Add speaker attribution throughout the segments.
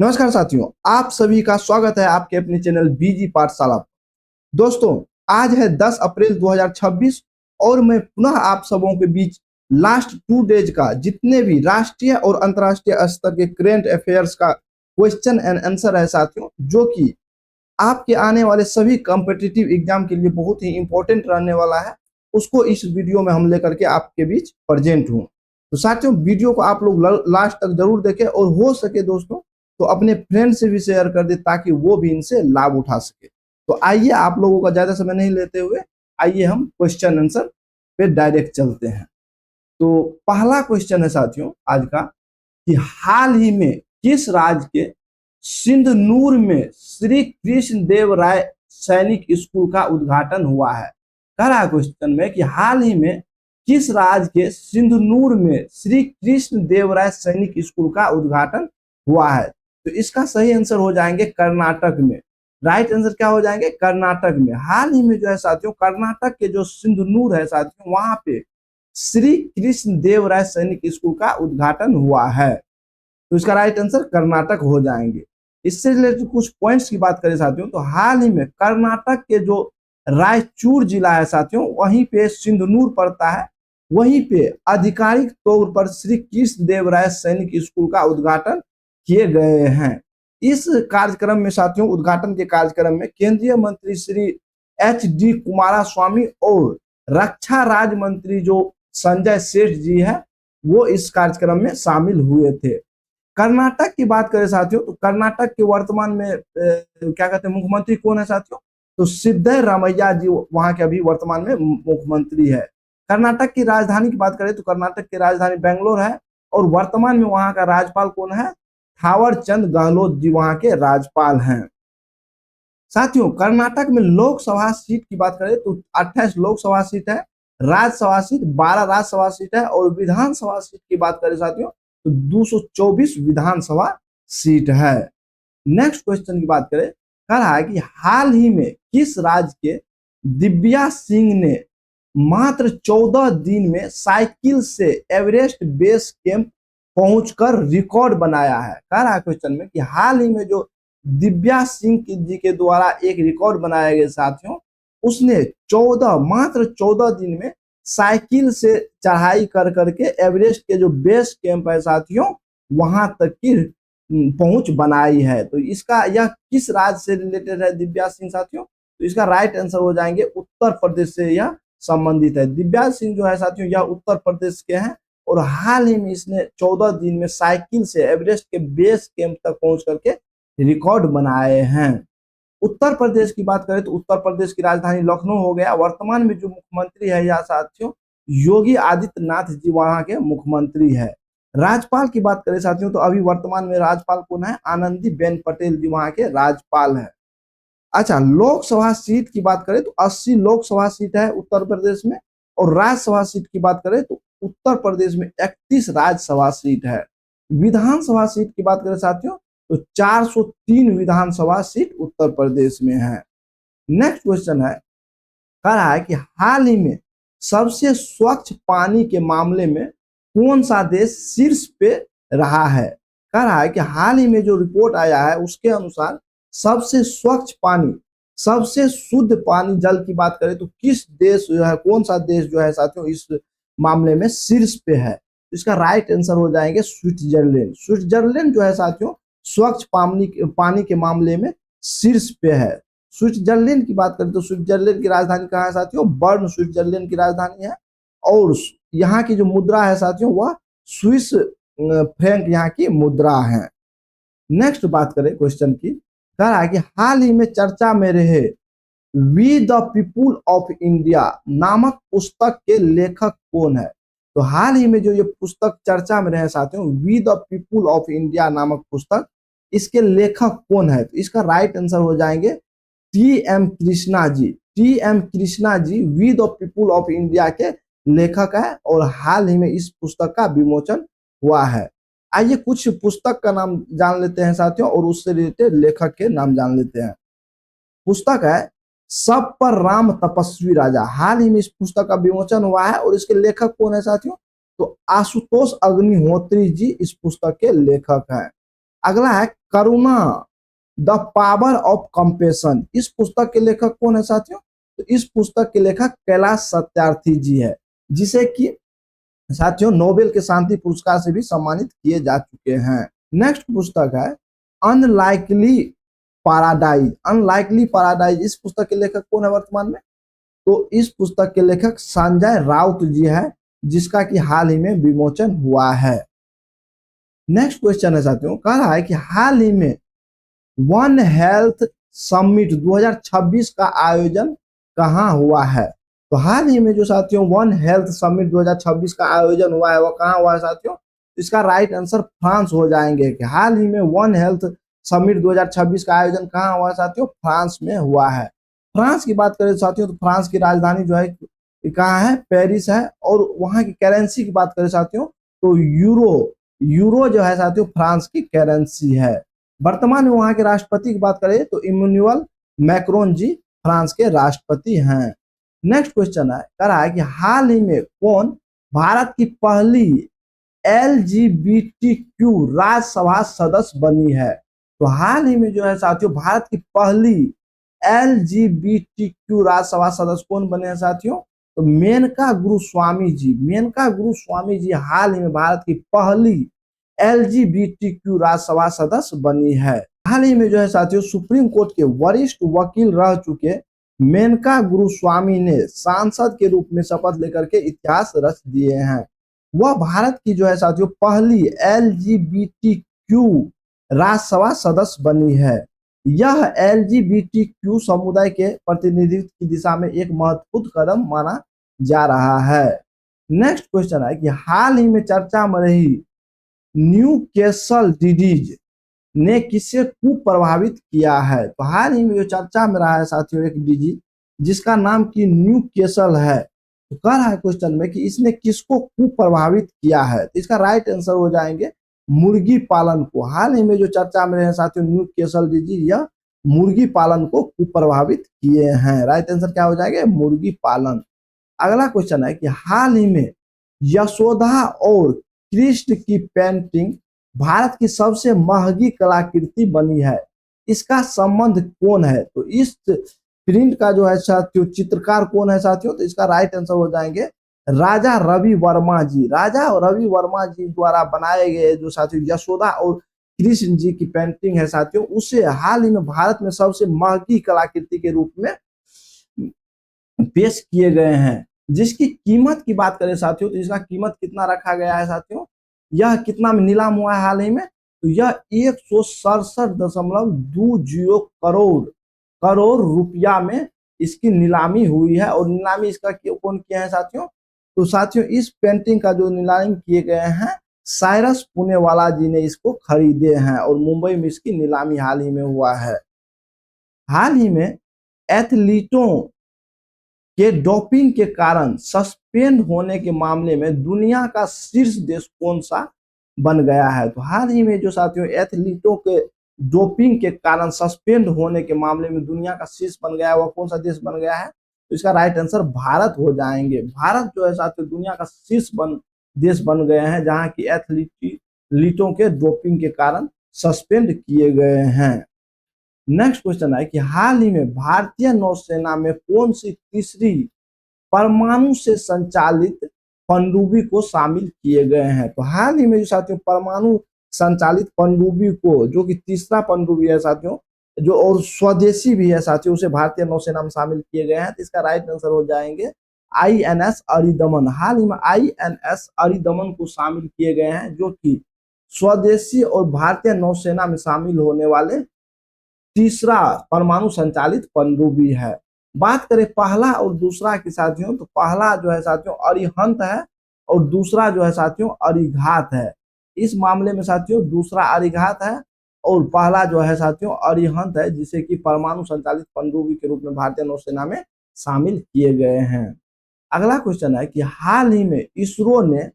Speaker 1: नमस्कार साथियों, आप सभी का स्वागत है आपके अपने चैनल बीजी पाठशाला पर। दोस्तों, आज है 10 अप्रैल 2026 और मैं पुनः आप सबों के बीच लास्ट 2 डेज का जितने भी राष्ट्रीय और अंतर्राष्ट्रीय स्तर के करेंट अफेयर्स का क्वेश्चन एंड आंसर है साथियों, जो कि आपके आने वाले सभी कॉम्पिटिटिव एग्जाम के लिए बहुत ही इंपॉर्टेंट रहने वाला है। उसको इस वीडियो में हम लेकर के आपके बीच प्रेजेंट हूँ। तो साथियों, वीडियो को आप लोग लास्ट तक जरूर देखें और हो सके दोस्तों तो अपने फ्रेंड से भी शेयर कर दे ताकि वो भी इनसे लाभ उठा सके। तो आइए, आप लोगों का ज्यादा समय नहीं लेते हुए आइए हम क्वेश्चन आंसर पे डायरेक्ट चलते हैं। तो पहला क्वेश्चन है साथियों आज का कि हाल ही में किस राज्य के सिंधनूर में श्री कृष्ण देव राय सैनिक स्कूल का उद्घाटन हुआ है? कह रहा है क्वेश्चन में कि हाल ही में किस राज्य के सिंधनूर में श्री कृष्ण देव राय सैनिक स्कूल का उद्घाटन हुआ है? तो इसका सही आंसर हो जाएंगे कर्नाटक में। राइट आंसर क्या हो जाएंगे? कर्नाटक में। हाल ही में जो है साथियों, कर्नाटक के जो सिंधनूर है साथियों, वहां पे श्री कृष्ण देव राय सैनिक स्कूल का उद्घाटन हुआ है। तो इसका राइट आंसर कर्नाटक हो जाएंगे। इससे रिलेटेड कुछ पॉइंट्स की बात करें साथियों, तो हाल ही में कर्नाटक के जो रायचूर जिला है साथियों, वहीं पे सिंधनूर पड़ता है, वहीं पे आधिकारिक तौर पर श्री कृष्ण देव राय सैनिक स्कूल का उद्घाटन किए गए हैं। इस कार्यक्रम में साथियों, उद्घाटन के कार्यक्रम में केंद्रीय मंत्री श्री HD कुमारस्वामी और रक्षा राज्य मंत्री जो संजय सेठ जी है, वो इस कार्यक्रम में शामिल हुए थे। कर्नाटक की बात करें साथियों, तो कर्नाटक के वर्तमान में क्या कहते हैं, मुख्यमंत्री कौन है साथियों? तो सिद्धरामैया जी वहां के अभी वर्तमान में मुख्यमंत्री है। कर्नाटक की राजधानी की बात करें तो कर्नाटक की राजधानी बेंगलोर है और वर्तमान में वहां का राज्यपाल कौन है? थावर चंद गहलोत जी वहां के राज्यपाल हैं। साथियों, कर्नाटक में लोकसभा सीट की बात करें तो 28 लोकसभा सीट है, राज्यसभा सीट 12 राज्यसभा सीट है और विधानसभा सीट की बात करें साथियों तो 224 विधानसभा सीट है। नेक्स्ट क्वेश्चन की बात करें, कह रहा है कि हाल ही में किस राज्य के दिव्या सिंह ने मात्र 14 दिन में साइकिल से एवरेस्ट बेस कैंप पहुंचकर रिकॉर्ड बनाया है? कह रहा है क्वेश्चन में कि हाल ही में जो दिव्या सिंह जी के द्वारा एक रिकॉर्ड बनाया गया साथियों, उसने 14 मात्र 14 दिन में साइकिल से चढ़ाई कर करके एवरेस्ट के जो बेस कैंप है साथियों, वहां तक की पहुंच बनाई है। तो इसका यह किस राज्य से रिलेटेड है दिव्या सिंह साथियों? तो इसका राइट आंसर हो जाएंगे उत्तर प्रदेश से यह संबंधित है। दिव्या सिंह जो है साथियों, यह उत्तर प्रदेश के हैं और हाल ही में इसने 14 दिन में साइकिल से एवरेस्ट के बेस कैंप तक पहुंच करके रिकॉर्ड बनाए हैं। उत्तर प्रदेश की बात करें तो उत्तर प्रदेश की राजधानी लखनऊ हो गया। वर्तमान में जो मुख्यमंत्री है यहाँ साथियों, योगी आदित्यनाथ जी वहां के मुख्यमंत्री है। राज्यपाल की बात करें साथियों, तो अभी वर्तमान में राज्यपाल कौन है? आनंदी बेन पटेल जी वहां के राज्यपाल है। अच्छा, लोकसभा सीट की बात करें तो 80 लोकसभा सीट है उत्तर प्रदेश में और राज्यसभा सीट की बात करें तो उत्तर प्रदेश में 31 राज्यसभा सीट है। विधानसभा सीट की बात करें साथियों तो 403 विधानसभा सीट उत्तर प्रदेश में है। नेक्स्ट क्वेश्चन है, कह रहा है कि हाल ही में सबसे स्वच्छ पानी के मामले में कौन सा देश शीर्ष पे रहा है? कह रहा है कि हाल ही में जो रिपोर्ट आया है उसके अनुसार सबसे स्वच्छ पानी, सबसे शुद्ध पानी जल की बात करें तो किस देश जो है, कौन सा देश जो है साथियों इस मामले में शीर्ष पे है? इसका राइट आंसर हो जाएंगे स्विट्जरलैंड। स्विट्जरलैंड जो है साथियों स्वच्छ पानी के मामले में शीर्ष पे है। स्विट्जरलैंड की बात करें तो स्विट्जरलैंड की राजधानी कहाँ है साथियों? बर्न स्विट्जरलैंड की राजधानी है और यहाँ की जो मुद्रा है साथियों वह स्विस फ्रैंक यहाँ की मुद्रा है। नेक्स्ट बात करें क्वेश्चन की, कह रहा है कि हाल ही में चर्चा में रहे we the people of India नामक पुस्तक के लेखक कौन है? तो हाल ही में जो ये पुस्तक चर्चा में रहे साथियों, we the people of India नामक पुस्तक, इसके लेखक कौन है? तो इसका राइट आंसर हो जाएंगे TM Krishna ji. TM Krishna ji we the people of India के लेखक है और हाल ही में इस पुस्तक का विमोचन हुआ है। आइए कुछ पुस्तक का नाम जान लेते हैं साथियों और उससे रिलेटेड लेखक के नाम जान लेते हैं। पुस्तक है सब पर राम तपस्वी राजा। हाल ही में इस पुस्तक का विमोचन हुआ है और इसके लेखक कौन है साथियों? तो आशुतोष अग्निहोत्री जी इस पुस्तक के लेखक हैं। अगला है करुणा द पावर ऑफ कंपेशन। इस पुस्तक के लेखक कौन है साथियों? तो इस पुस्तक के लेखक कैलाश सत्यार्थी जी है, जिसे कि साथियों नोबेल के शांति पुरस्कार से भी सम्मानित किए जा चुके हैं। नेक्स्ट पुस्तक है अनलाइकली पैराडाइज। अनलाइकली पैराडाइज, इस पुस्तक के लेखक कौन है वर्तमान में? तो इस पुस्तक के लेखक संजय राउत जी है, जिसका कि हाल ही में विमोचन हुआ है। नेक्स्ट क्वेश्चन है साथियों, कह रहा है कि हाल ही में वन हेल्थ समिट 2026 का आयोजन कहाँ हुआ है? तो हाल ही में जो साथियों वन हेल्थ समिट 2026 का आयोजन हुआ है, वो कहाँ हुआ है साथियों? इसका राइट आंसर फ्रांस हो जाएंगे कि हाल ही में वन हेल्थ समिट 2026 का आयोजन कहाँ हुआ है साथियों? फ्रांस में हुआ है। फ्रांस की बात करें साथियों, तो फ्रांस की राजधानी जो है कहाँ है? पेरिस है। और वहां की करेंसी की बात करें साथियों, तो यूरो, यूरो जो है साथियों फ्रांस की करेंसी है। वर्तमान में वहां के राष्ट्रपति की बात करें तो इमैनुअल मैक्रोन जी फ्रांस के राष्ट्रपति हैं। नेक्स्ट क्वेश्चन है, कह रहा है कि हाल ही में कौन भारत की पहली LGBTQ राज्यसभा सदस्य बनी है? तो हाल ही में जो है साथियों भारत की पहली LGBTQ राज्यसभा सदस्य कौन बने हैं साथियों? तो मेनका गुरुस्वामी जी। मेनका गुरुस्वामी जी हाल ही में भारत की पहली LGBTQ राज्यसभा सदस्य बनी है। हाल ही में जो है साथियों सुप्रीम कोर्ट के वरिष्ठ वकील रह चुके मेनका गुरुस्वामी ने सांसद के रूप में शपथ लेकर के इतिहास रच दिए हैं। वह भारत की जो है साथियों पहली LGBTQ राज्यसभा सदस्य बनी है। यह LGBTQ समुदाय के प्रतिनिधित्व की दिशा में एक महत्वपूर्ण कदम माना जा रहा है। नेक्स्ट क्वेश्चन है कि हाल ही में चर्चा में रही न्यू कैसल डिजीज ने किसे कुप्रभावित किया है? तो हाल ही में जो चर्चा में रहा है साथियों एक डिजीज जिसका नाम की न्यू कैसल है, तो कह रहा है क्वेश्चन में कि इसने किसको कुप्रभावित किया है? तो इसका राइट आंसर हो जाएंगे मुर्गी पालन को। हाल ही में जो चर्चा में रहे साथियों न्यू कैसल डिजीज, यह मुर्गी पालन को कुप्रभावित किए हैं। राइट आंसर क्या हो जाएगा? मुर्गी पालन। अगला क्वेश्चन है कि हाल ही में यशोदा और कृष्ण की पेंटिंग भारत की सबसे महंगी कलाकृति बनी है। इसका संबंध कौन है? तो इस प्रिंट का जो है साथियों चित्रकार कौन है साथियों? तो इसका राइट आंसर हो जाएंगे राजा रवि वर्मा जी। राजा रवि वर्मा जी द्वारा बनाए गए जो साथियों यशोदा और कृष्ण जी की पेंटिंग है साथियों, उसे हाल ही में भारत में सबसे महंगी कलाकृति के रूप में पेश किए गए हैं। जिसकी कीमत की बात करें साथियों, तो इसका कीमत कितना रखा गया है साथियों? यह कितना में नीलाम हुआ है हाल ही में? तो यह 167.20 करोड़ रुपया में इसकी नीलामी हुई है। और नीलामी इसका कौन किया है साथियों? तो साथियों इस पेंटिंग का जो नीलामी किए गए हैं साइरस पुनेवाला जी ने इसको खरीदे हैं और मुंबई में इसकी नीलामी हाल ही में हुआ है। हाल ही में एथलीटों के डोपिंग के कारण सस्पेंड होने के मामले में दुनिया का शीर्ष देश कौन सा बन गया है? तो हाल ही में जो साथियों एथलीटों के डोपिंग के कारण सस्पेंड होने के मामले में दुनिया का शीर्ष बन गया है, वह कौन सा देश बन गया है? तो इसका राइट आंसर भारत हो जाएंगे। भारत जो है साथियों दुनिया का शीर्ष देश बन गए हैं जहां की एथलीटों के डोपिंग के कारण सस्पेंड किए गए हैं। नेक्स्ट क्वेश्चन है कि हाल ही में भारतीय नौसेना में कौन सी तीसरी परमाणु से संचालित पनडुब्बी को शामिल किए गए हैं? तो हाल ही में जो साथियों परमाणु संचालित पनडुब्बी को, जो कि तीसरा पनडुब्बी है साथियों, जो और स्वदेशी भी है साथियों, उसे भारतीय नौसेना में शामिल किए गए हैं। तो इसका राइट आंसर हो जाएंगे INS अरिदमन। हाल ही में INS अरिदमन को शामिल किए गए हैं, जो कि स्वदेशी और भारतीय नौसेना में शामिल होने वाले तीसरा परमाणु संचालित पनडुब्बी है। बात करें पहला और दूसरा की साथियों, तो पहला जो है साथियों अरिहंत है और दूसरा जो है साथियों अरिघात है। इस मामले में साथियों दूसरा अरिघात है और पहला जो है साथियों अरिहंत है, जिसे कि परमाणु संचालित पनडुब्बी के रूप में भारतीय नौसेना में शामिल किए गए हैं। अगला क्वेश्चन है कि हाल ही में इसरो ने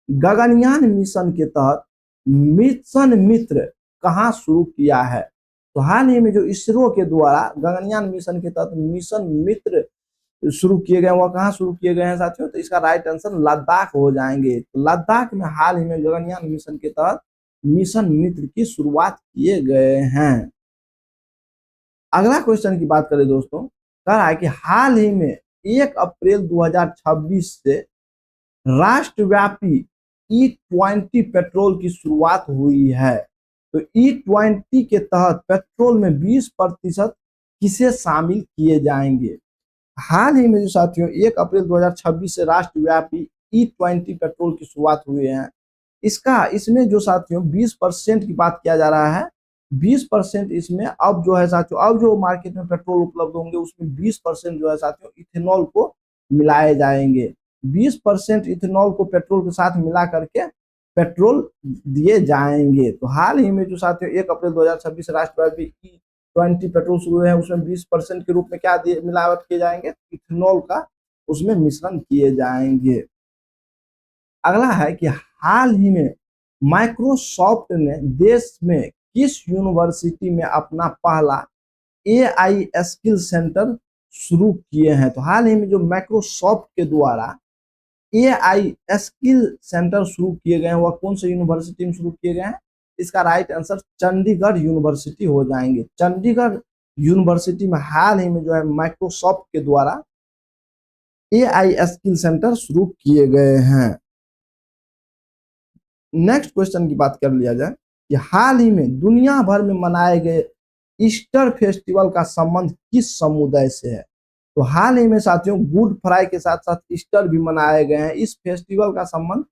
Speaker 1: गगनयान मिशन के तहत मिशन मित्र कहाँ शुरू किया है? तो हाल ही में जो इसरो के द्वारा गगनयान मिशन के तहत मिशन मित्र शुरू किए गए, वह कहाँ शुरू किए गए हैं साथियों? तो इसका राइट आंसर लद्दाख हो जाएंगे। तो लद्दाख में हाल ही में गगनयान मिशन के तहत मिशन मित्र की शुरुआत किए गए हैं। अगला क्वेश्चन की बात करें दोस्तों, कह रहा है कि हाल ही में 1 अप्रैल 2026 से राष्ट्रव्यापी E20 पेट्रोल की शुरुआत हुई है। तो E20 के तहत पेट्रोल में 20% किसे शामिल किए जाएंगे। हाल ही में जो साथियों 1 अप्रैल 2026 से राष्ट्रव्यापी E20 पेट्रोल की शुरुआत हुई है। इसमें जो साथियों 20% की बात किया जा रहा है। 20% इसमें अब जो है साथियों, अब जो मार्केट में पेट्रोल उपलब्ध होंगे उसमें 20% जो है साथियों इथेनॉल को मिलाए जाएंगे। 20% इथेनॉल को पेट्रोल के साथ मिला करके पेट्रोल दिए जाएंगे। तो हाल ही में जो साथियों 1 अप्रैल 2026 राष्ट्रव्यापी E20 पेट्रोल शुरू है, उसमें 20% के रूप में क्या मिलावट किए जाएंगे, इथेनॉल का उसमें मिश्रण किए जाएंगे। अगला है कि हाल ही में माइक्रोसॉफ्ट ने देश में किस यूनिवर्सिटी में अपना पहला AI स्किल सेंटर शुरू किए हैं। तो हाल ही में जो माइक्रोसॉफ्ट के द्वारा AI स्किल सेंटर शुरू किए गए हैं वह कौन से यूनिवर्सिटी में शुरू किए गए हैं। इसका राइट आंसर चंडीगढ़ यूनिवर्सिटी हो जाएंगे। चंडीगढ़ यूनिवर्सिटी में हाल ही में जो है माइक्रोसॉफ्ट के द्वारा AI स्किल सेंटर शुरू किए गए हैं। नेक्स्ट क्वेश्चन की बात कर लिया जाए कि हाल ही में दुनिया भर में मनाए गए ईस्टर फेस्टिवल का संबंध किस समुदाय से है। तो हाल ही में साथियों गुड फ्राइडे के साथ साथ ईस्टर भी मनाए गए हैं। इस फेस्टिवल का संबंध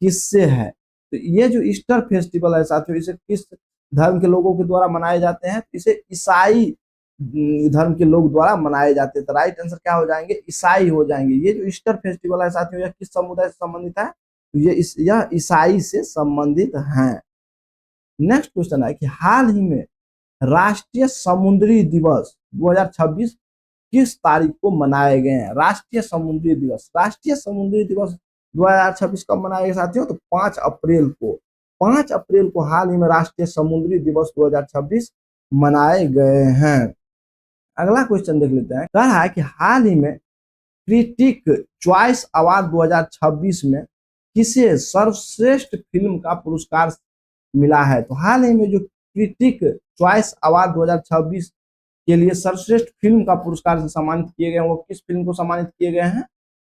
Speaker 1: किससे है। तो ये जो ईस्टर फेस्टिवल है साथियों, इसे किस धर्म के लोगों के द्वारा मनाए जाते हैं। इसे ईसाई धर्म के लोग द्वारा मनाए जाते हैं। तो राइट आंसर क्या हो जाएंगे, ईसाई हो जाएंगे। ये जो ईस्टर फेस्टिवल है साथियों यह किस समुदाय से संबंधित है, तो यह ईसाई से संबंधित हैं। नेक्स्ट क्वेश्चन है कि हाल ही में राष्ट्रीय समुद्री दिवस 2026 किस तारीख को मनाए गए हैं। राष्ट्रीय समुद्री दिवस 2026 कब मनाए गए साथियों, तो 5 अप्रैल को। 5 अप्रैल को हाल ही में राष्ट्रीय समुद्री दिवस 2026 मनाए गए हैं। अगला क्वेश्चन देख लेते हैं, कह रहा है कि हाल ही में क्रिटिक चॉइस अवार्ड 2026 में किसे सर्वश्रेष्ठ फिल्म का पुरस्कार मिला है। तो हाल ही में जो क्रिटिक चॉइस अवार्ड 2026 के लिए सर्वश्रेष्ठ फिल्म का पुरस्कार से सम्मानित किए गए, वो किस फिल्म को सम्मानित किए गए हैं,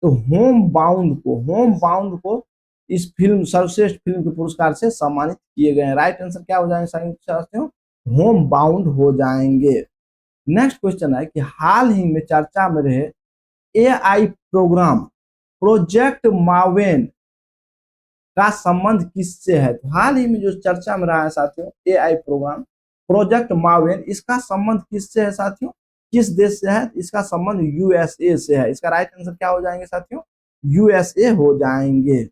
Speaker 1: तो होम बाउंड को इस फिल्म सर्वश्रेष्ठ फिल्म के पुरस्कार से सम्मानित किए गए हैं। राइट आंसर क्या हो जाएंगे साथियों, होम बाउंड हो जाएंगे। नेक्स्ट क्वेश्चन है कि हाल ही में चर्चा में रहे AI प्रोग्राम प्रोजेक्ट मावेन का संबंध किससे है। तो हाल ही में जो चर्चा में रहा है साथियों AI प्रोग्राम प्रोजेक्ट मावेन, इसका संबंध किससे है साथियों, किस देश से है। इसका संबंध USA से है। इसका राइट आंसर क्या हो जाएंगे साथियों, USA हो जाएंगे।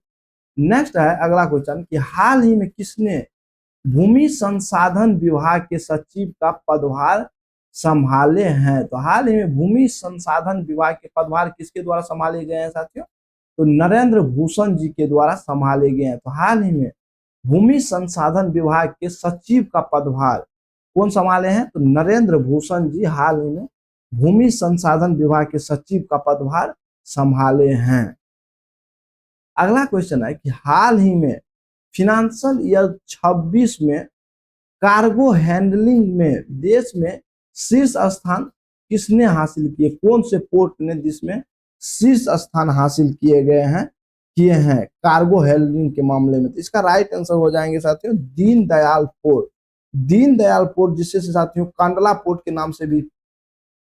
Speaker 1: नेक्स्ट है अगला क्वेश्चन कि हाल ही में किसने भूमि संसाधन विभाग के सचिव का पदभार संभाले हैं। तो हाल ही में भूमि संसाधन विभाग के पदभार किसके द्वारा संभाले गए हैं साथियों, तो नरेंद्र भूषण जी के द्वारा संभाले गए हैं। तो हाल ही में भूमि संसाधन विभाग के सचिव का पदभार कौन संभाले हैं, तो नरेंद्र भूषण जी हाल ही में भूमि संसाधन विभाग के सचिव का पदभार संभाले हैं। अगला क्वेश्चन है कि हाल ही में फाइनेंशियल ईयर 26 में कार्गो हैंडलिंग में देश में शीर्ष स्थान किसने हासिल किए, कौन से पोर्ट ने देश में शीर्ष स्थान हासिल किए हैं कार्गो हैंडलिंग के मामले में। तो इसका राइट आंसर हो जाएंगे साथियों दीनदयाल पोर्ट जिससे साथियों कांडला पोर्ट के नाम से भी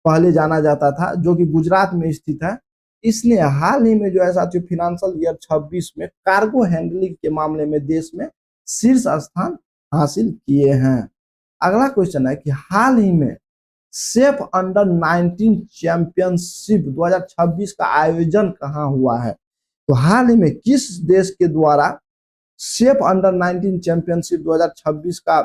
Speaker 1: पहले जाना जाता था, जो कि गुजरात में स्थित है। इसने हाल ही में जो है साथियों फाइनेंशियल ईयर 26 में कार्गो हैंडलिंग के मामले में देश में शीर्ष स्थान हासिल किए हैं। अगला क्वेश्चन है कि हाल ही में सेफ अंडर 19 चैंपियनशिप 2026 का आयोजन कहां हुआ है। तो हाल ही में किस देश के द्वारा सेफ अंडर 19 चैंपियनशिप 2026 का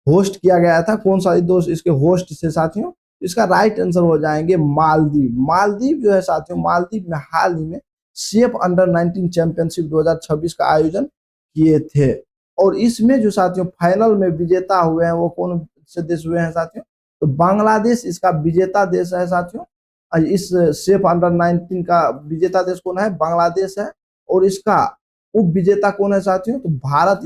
Speaker 1: होस्ट किया गया था, कौन सा दोस्त इसके होस्ट से साथियों, इसका राइट आंसर हो जाएंगे मालदीव जो है साथियों, मालदीव में हाल ही में सेफ अंडर 19 चैंपियनशिप 2026 का आयोजन किए थे। और इसमें जो साथियों फाइनल में विजेता हुए हैं वो कौन से देश हुए हैं साथियों, तो बांग्लादेश इसका विजेता देश है साथियों। इस सेफ अंडर 19 का विजेता देश कौन है, बांग्लादेश है। और इसका उप विजेता कौन है साथियों? तो भारत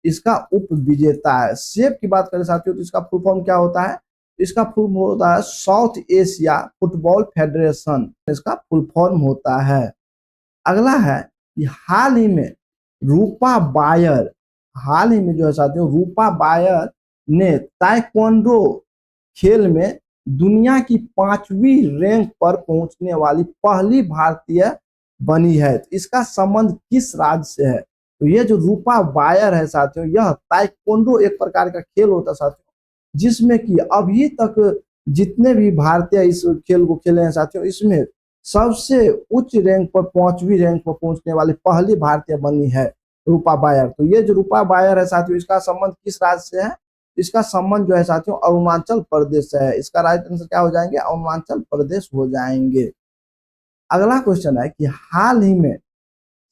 Speaker 1: इसका उप विजेता है। सेफ की बात करें साथियों तो इसका फुल फॉर्म क्या होता है? इसका फुल फॉर्म होता है साउथ एशिया फुटबॉल फेडरेशन, इसका फुल फॉर्म होता है। अगला है कि हाल ही में रूपा बायर, हाल ही में जो है साथियों रूपा बायर ने ताइक्वांडो खेल में दुनिया की 5वीं रैंक पर पहुंचने वाली पहली भारतीय बनी है। तो इसका संबंध किस राज्य से है? तो ये जो रूपा बायर है साथियों, यह ताइक्वांडो एक प्रकार का खेल होता है साथियों, जिसमें कि अभी तक जितने भी भारतीय इस खेल को खेले हैं साथियों, इसमें सबसे उच्च रैंक पर 5वीं रैंक पर पहुंचने वाली पहली भारतीय बनी है रूपा बायर। तो ये जो रूपा बायर है साथियों, इसका संबंध किस राज्य से है? इसका संबंध जो है साथियों अरुणाचल प्रदेश से है। इसका राइट आंसर क्या हो जाएंगे? अरुणाचल प्रदेश हो जाएंगे। अगला क्वेश्चन है कि हाल ही में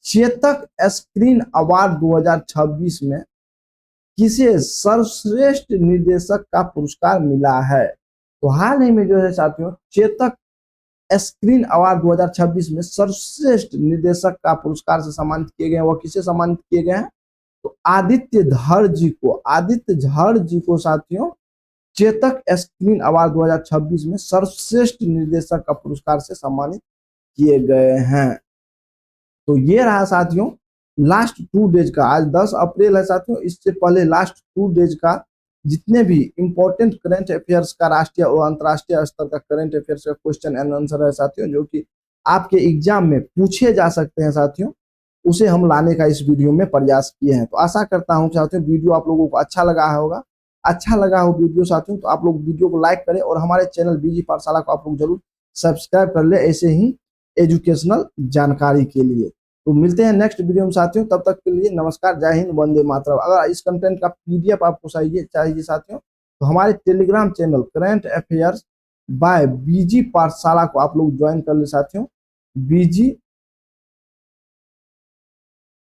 Speaker 1: चेतक स्क्रीन अवार्ड 2026 में किसे सर्वश्रेष्ठ निर्देशक का पुरस्कार मिला है? तो हाल ही में जो है साथियों चेतक स्क्रीन अवार्ड 2026 में सर्वश्रेष्ठ निर्देशक का पुरस्कार से सम्मानित किए गए हैं। वो किसे सम्मानित किए गए हैं? तो आदित्य धर जी को, आदित्य धर जी को साथियों चेतक स्क्रीन अवार्ड 2026 में सर्वश्रेष्ठ निर्देशक का पुरस्कार से सम्मानित किए गए हैं। तो ये रहा साथियों लास्ट 2 डेज का। आज 10 अप्रैल है साथियों, इससे पहले लास्ट 2 डेज का जितने भी इंपॉर्टेंट करंट अफेयर्स का राष्ट्रीय और अंतर्राष्ट्रीय स्तर का करंट अफेयर्स का क्वेश्चन एंड आंसर है साथियों, जो कि आपके एग्जाम में पूछे जा सकते हैं साथियों, उसे हम लाने का इस वीडियो में प्रयास किए हैं। तो आशा करता हूं साथियों वीडियो आप लोगों को अच्छा लगा होगा। अच्छा लगा हो वीडियो साथियों तो आप लोग वीडियो को लाइक करें और हमारे चैनल बीजी पाठशाला को आप लोग जरूर सब्सक्राइब कर ले ऐसे ही एजुकेशनल जानकारी के लिए। तो मिलते हैं नेक्स्ट वीडियो में साथियों, तब तक के लिए नमस्कार, जय हिंद, वंदे मातरम। अगर इस कंटेंट का पीडीएफ आपको चाहिए साथियों तो हमारे Telegram channel current affairs by BG Pathshala को आप लोग ज्वाइन कर ले साथियों। बीजी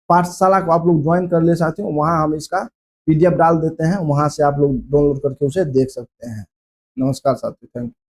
Speaker 1: पाठशाला को आप लोग ज्वाइन कर ले साथियों, वहां हम इसका पीडीएफ डाल देते हैं, वहां से आप लोग डाउनलोड करके उसे देख सकते हैं। नमस्कार साथियों, थैंक यू।